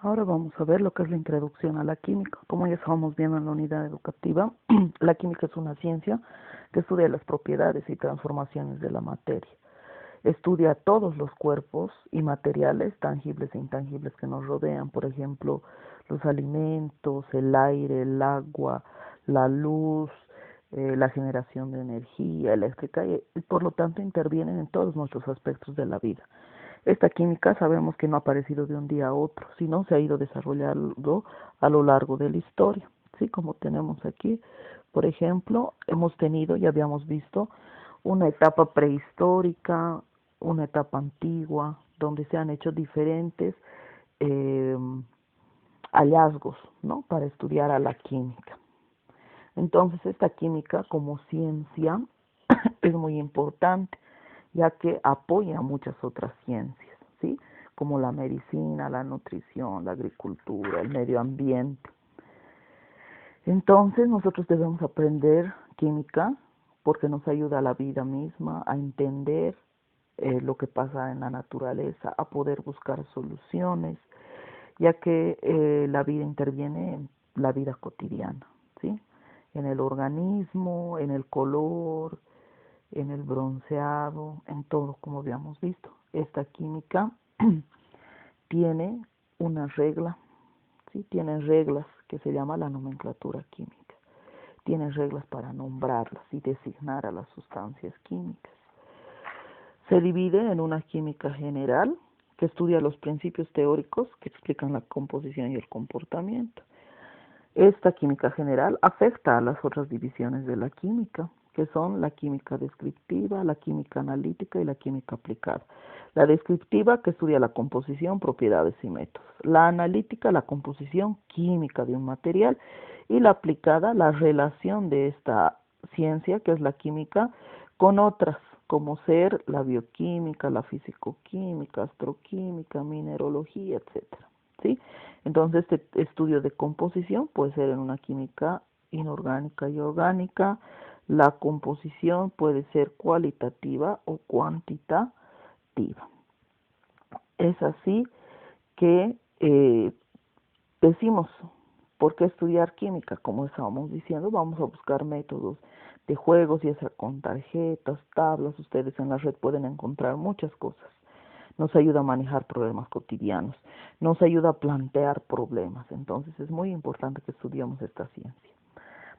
Ahora vamos a ver lo que es la introducción a la química. Como ya estábamos viendo en la unidad educativa, la química es una ciencia que estudia las propiedades y transformaciones de la materia. Estudia todos los cuerpos y materiales tangibles e intangibles que nos rodean, por ejemplo, los alimentos, el aire, el agua, la luz, la generación de energía eléctrica y por lo tanto intervienen en todos nuestros aspectos de la vida. Esta química sabemos que no ha aparecido de un día a otro, sino se ha ido desarrollando a lo largo de la historia. ¿Sí? Como tenemos aquí, por ejemplo, hemos tenido, ya habíamos visto, una etapa prehistórica, una etapa antigua, donde se han hecho diferentes eh, hallazgos, ¿no? Para estudiar a la química. Entonces, esta química como ciencia es muy importante, ya que apoya muchas otras ciencias, ¿sí? Como la medicina, la nutrición, la agricultura, el medio ambiente. Entonces, nosotros debemos aprender química porque nos ayuda a la vida misma, a entender lo que pasa en la naturaleza, a poder buscar soluciones, ya que la vida interviene en la vida cotidiana, ¿sí? En el organismo, en el color, en el bronceado, en todo, como habíamos visto. Esta química tiene una regla, ¿sí? Tiene reglas que se llama la nomenclatura química. Tiene reglas para nombrarlas y designar a las sustancias químicas. Se divide en una química general, que estudia los principios teóricos que explican la composición y el comportamiento. Esta química general afecta a las otras divisiones de la química, que son la química descriptiva, la química analítica y la química aplicada. La descriptiva, que estudia la composición, propiedades y métodos. La analítica, la composición química de un material. Y la aplicada, la relación de esta ciencia, que es la química, con otras, como ser la bioquímica, la fisicoquímica, astroquímica, mineralogía, etcétera. ¿Sí? Entonces, este estudio de composición puede ser en una química inorgánica y orgánica. La composición puede ser cualitativa o cuantitativa. Es así que decimos, ¿por qué estudiar química? Como estábamos diciendo, vamos a buscar métodos de juegos, ya sea con tarjetas, tablas. Ustedes en la red pueden encontrar muchas cosas. Nos ayuda a manejar problemas cotidianos, nos ayuda a plantear problemas. Entonces es muy importante que estudiemos esta ciencia.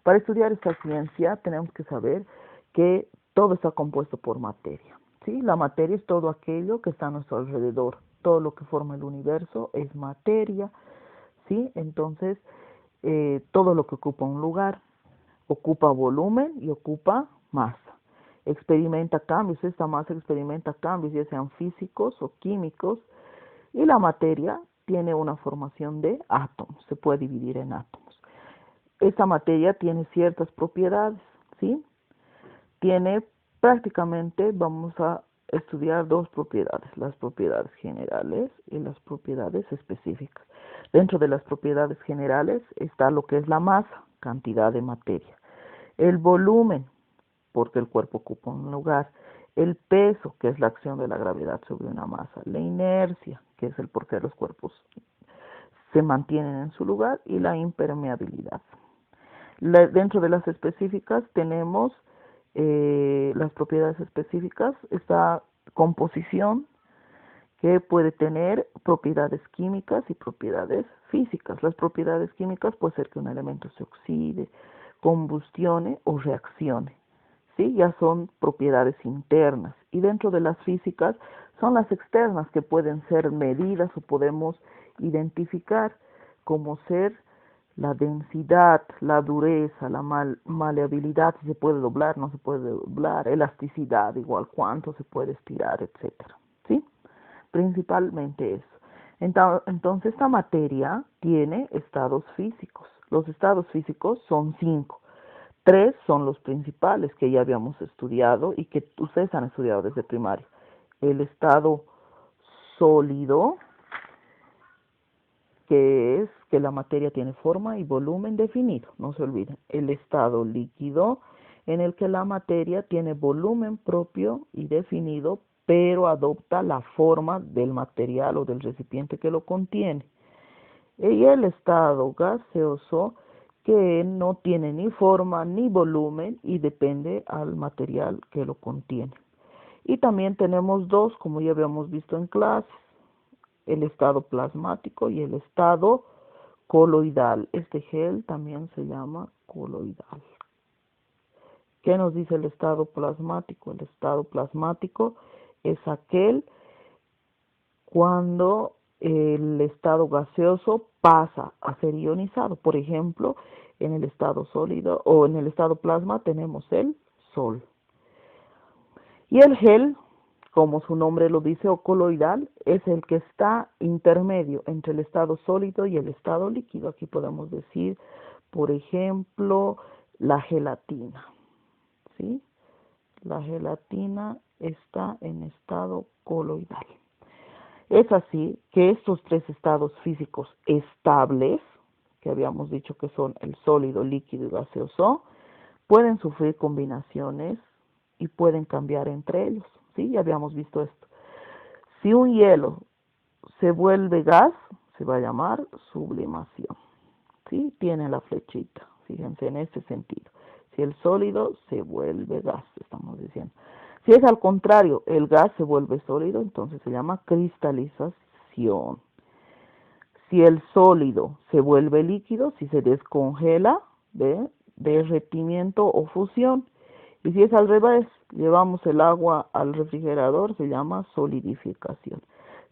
Para estudiar esta ciencia tenemos que saber que todo está compuesto por materia, ¿sí? La materia es todo aquello que está a nuestro alrededor, todo lo que forma el universo es materia, ¿sí? Entonces, todo lo que ocupa un lugar ocupa volumen y ocupa masa. Experimenta cambios, esta masa experimenta cambios, ya sean físicos o químicos, y la materia tiene una formación de átomos, se puede dividir en átomos. Esta materia tiene ciertas propiedades, ¿sí? Tiene prácticamente, vamos a estudiar dos propiedades, las propiedades generales y las propiedades específicas. Dentro de las propiedades generales está lo que es la masa, cantidad de materia, el volumen, porque el cuerpo ocupa un lugar, el peso, que es la acción de la gravedad sobre una masa, la inercia, que es el por qué los cuerpos se mantienen en su lugar, y la impermeabilidad. Dentro de las específicas tenemos las propiedades específicas, esta composición que puede tener propiedades químicas y propiedades físicas. Las propiedades químicas puede ser que un elemento se oxide, combustione o reaccione. ¿Sí? Ya son propiedades internas. Y dentro de las físicas son las externas, que pueden ser medidas o podemos identificar como ser la densidad, la dureza, la maleabilidad, si se puede doblar, no se puede doblar, elasticidad, igual cuánto se puede estirar, etcétera. ¿Sí? Principalmente eso. Entonces, esta materia tiene estados físicos. Los estados físicos son 5. 3 son los principales que ya habíamos estudiado y que ustedes han estudiado desde primaria. El estado sólido, que es que la materia tiene forma y volumen definido, no se olviden. El estado líquido, en el que la materia tiene volumen propio y definido, pero adopta la forma del material o del recipiente que lo contiene. Y el estado gaseoso, que no tiene ni forma ni volumen y depende al material que lo contiene. Y también tenemos dos, como ya habíamos visto en clases, el estado plasmático y el estado coloidal. Este gel también se llama coloidal. ¿Qué nos dice el estado plasmático? El estado plasmático es aquel cuando el estado gaseoso pasa a ser ionizado. Por ejemplo, en el estado sólido o en el estado plasma tenemos el sol. Y el gel, como su nombre lo dice, o coloidal, es el que está intermedio entre el estado sólido y el estado líquido. Aquí podemos decir, por ejemplo, la gelatina, ¿sí? La gelatina está en estado coloidal. Es así que estos tres estados físicos estables, que habíamos dicho que son el sólido, líquido y gaseoso, pueden sufrir combinaciones y pueden cambiar entre ellos, ¿sí? Ya habíamos visto esto. Si un hielo se vuelve gas, se va a llamar sublimación, ¿sí? Tiene la flechita, fíjense en este sentido. Si el sólido se vuelve gas, estamos diciendo. Si es al contrario, el gas se vuelve sólido, entonces se llama cristalización. Si el sólido se vuelve líquido, si se descongela, ¿ve? Derretimiento o fusión. Y si es al revés, llevamos el agua al refrigerador, se llama solidificación.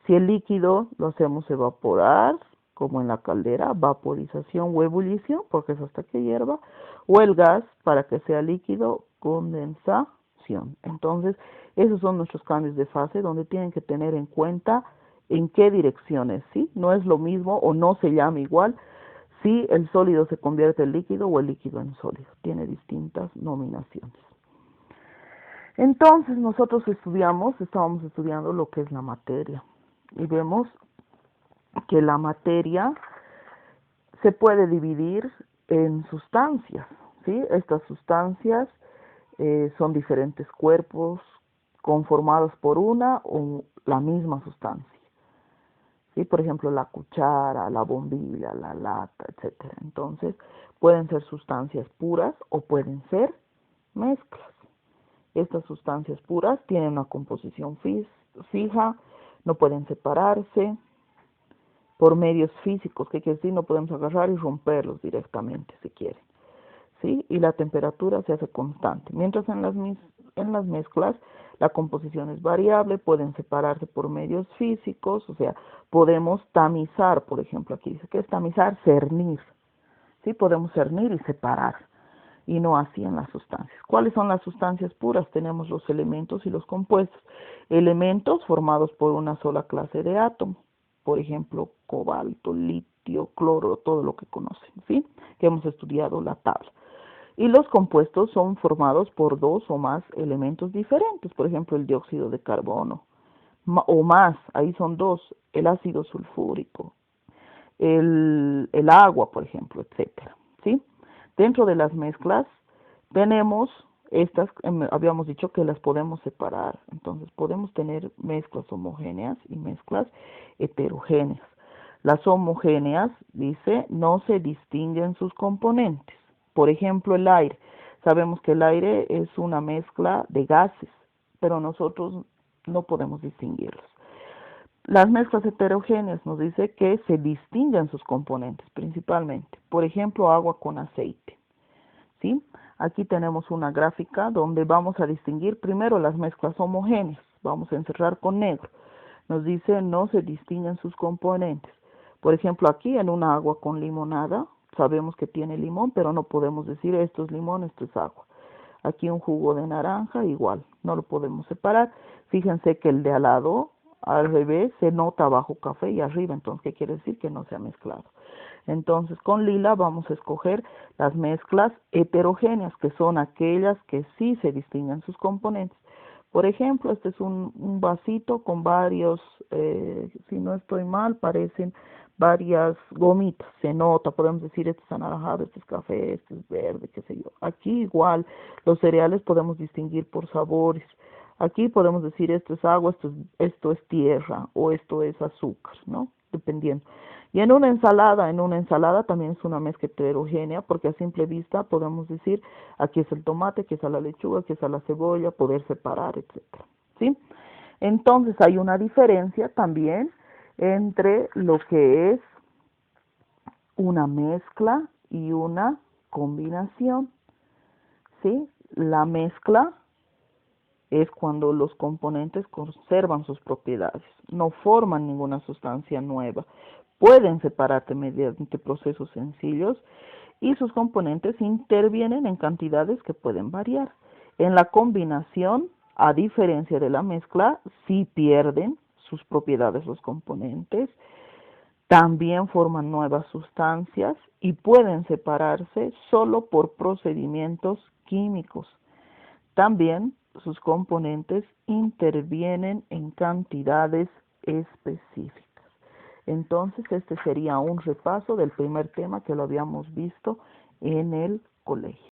Si el líquido lo hacemos evaporar, como en la caldera, vaporización o ebullición, porque es hasta que hierva, o el gas, para que sea líquido, condensación. Entonces, esos son nuestros cambios de fase, donde tienen que tener en cuenta en qué direcciones, ¿sí? No es lo mismo o no se llama igual si el sólido se convierte en líquido o el líquido en sólido. Tiene distintas nominaciones. Entonces nosotros estábamos estudiando lo que es la materia y vemos que la materia se puede dividir en sustancias, ¿sí? Estas sustancias son diferentes cuerpos conformados por una o la misma sustancia. ¿Sí? Por ejemplo, la cuchara, la bombilla, la lata, etcétera. Entonces, pueden ser sustancias puras o pueden ser mezclas. Estas sustancias puras tienen una composición fija, no pueden separarse por medios físicos, que quiere decir no podemos agarrar y romperlos directamente si quieren, ¿sí? Y la temperatura se hace constante. Mientras en las mezclas la composición es variable, pueden separarse por medios físicos, o sea, podemos tamizar, por ejemplo, aquí dice que es tamizar, cernir, ¿sí? Podemos cernir y separar, y no así en las sustancias. ¿Cuáles son las sustancias puras? Tenemos los elementos y los compuestos. Elementos formados por una sola clase de átomos, por ejemplo, cobalto, litio, cloro, todo lo que conocen, ¿sí? Que hemos estudiado la tabla. Y los compuestos son formados por dos o más elementos diferentes, por ejemplo, el dióxido de carbono, o más, ahí son dos, el ácido sulfúrico, el agua, por ejemplo, etcétera, ¿sí? Dentro de las mezclas tenemos estas, habíamos dicho que las podemos separar, entonces podemos tener mezclas homogéneas y mezclas heterogéneas. Las homogéneas, dice, no se distinguen sus componentes. Por ejemplo, el aire. Sabemos que el aire es una mezcla de gases, pero nosotros no podemos distinguirlos. Las mezclas heterogéneas nos dice que se distinguen sus componentes principalmente. Por ejemplo, agua con aceite, ¿sí? Aquí tenemos una gráfica donde vamos a distinguir primero las mezclas homogéneas. Vamos a encerrar con negro. Nos dice no se distinguen sus componentes. Por ejemplo, aquí en una agua con limonada, sabemos que tiene limón, pero no podemos decir esto es limón, esto es agua. Aquí un jugo de naranja, igual, no lo podemos separar. Fíjense que el de al lado, al revés, se nota abajo café y arriba, entonces, ¿qué quiere decir? Que no se ha mezclado. Entonces, con lila vamos a escoger las mezclas heterogéneas, que son aquellas que sí se distinguen sus componentes. Por ejemplo, este es un vasito con varios, si no estoy mal, parecen varias gomitas, se nota, podemos decir este es anaranjado, este es café, este es verde, qué sé yo. Aquí igual, los cereales podemos distinguir por sabores. Aquí podemos decir esto es agua, esto es tierra o esto es azúcar, ¿no? dependiendo. Y en una ensalada también es una mezcla heterogénea, porque a simple vista podemos decir, aquí es el tomate, aquí está la lechuga, aquí está la cebolla, poder separar, etcétera, ¿sí? Entonces hay una diferencia también entre lo que es una mezcla y una combinación, ¿sí? La mezcla es cuando los componentes conservan sus propiedades, no forman ninguna sustancia nueva, pueden separarse mediante procesos sencillos y sus componentes intervienen en cantidades que pueden variar. En la combinación, a diferencia de la mezcla, sí pierden sus propiedades los componentes, también forman nuevas sustancias y pueden separarse solo por procedimientos químicos. También sus componentes intervienen en cantidades específicas. Entonces, este sería un repaso del primer tema que lo habíamos visto en el colegio.